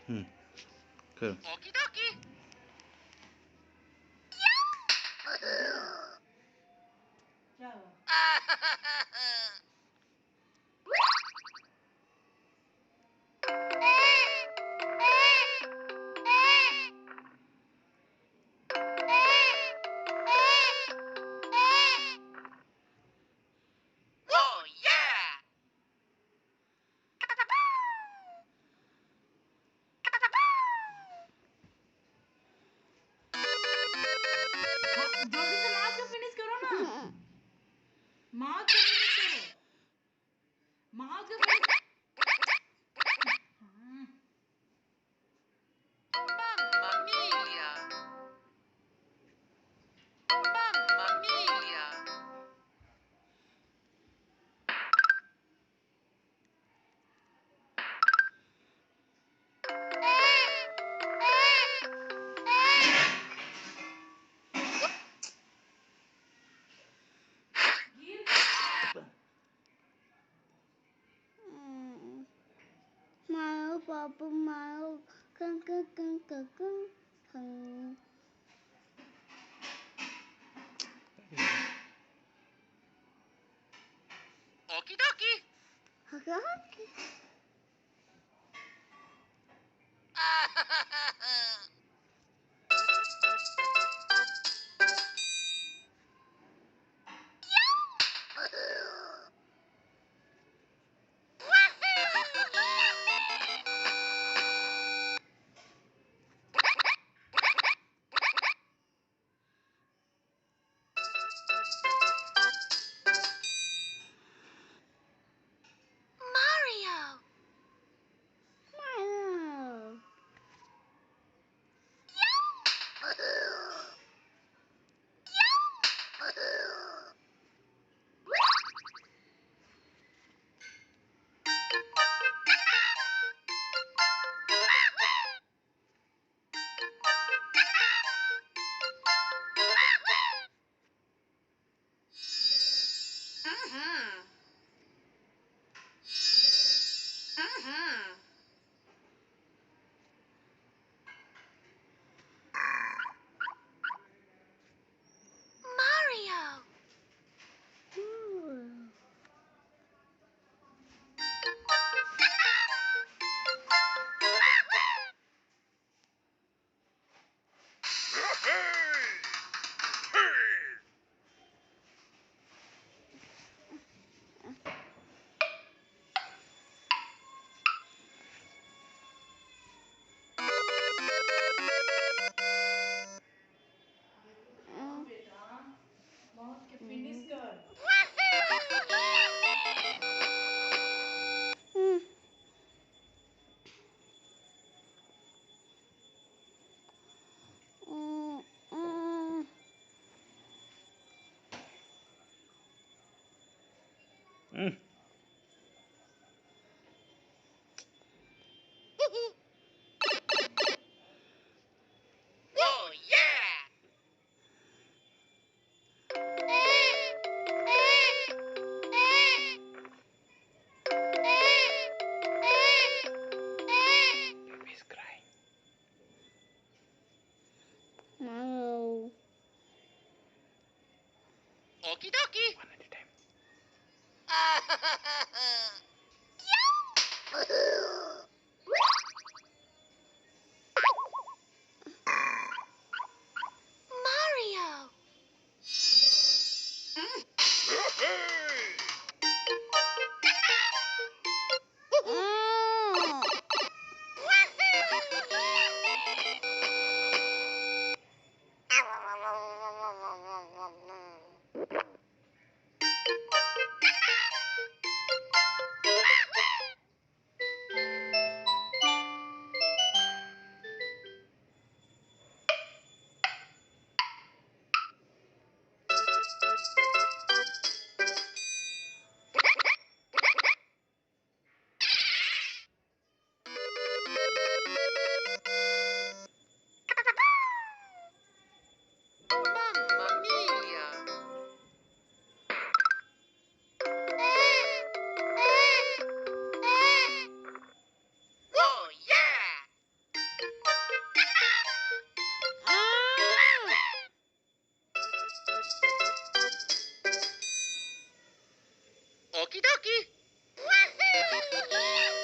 Hmm. Cool. Okie dokie. क्या हुआ? Oh yeah! जल्दी से मार के फिनिश करो ना। मार के फिनिश करो। मार के finish. Mamma mia! Mamma mia! Mario, Papa, Mario, kung, kung, kung, kung, kung, kung. Okie dokie. Okay, okay. Mario! Mario. Mm-hmm. Mm-hmm. Mario! Ooh. बेटा मार के फिनिश कर। Mm. Mm, mm. Hmm. Oh yeah! Baby's crying. Mario. Okie dokie. One at a time. Mario! Mm. Okie dokie. Woohoo!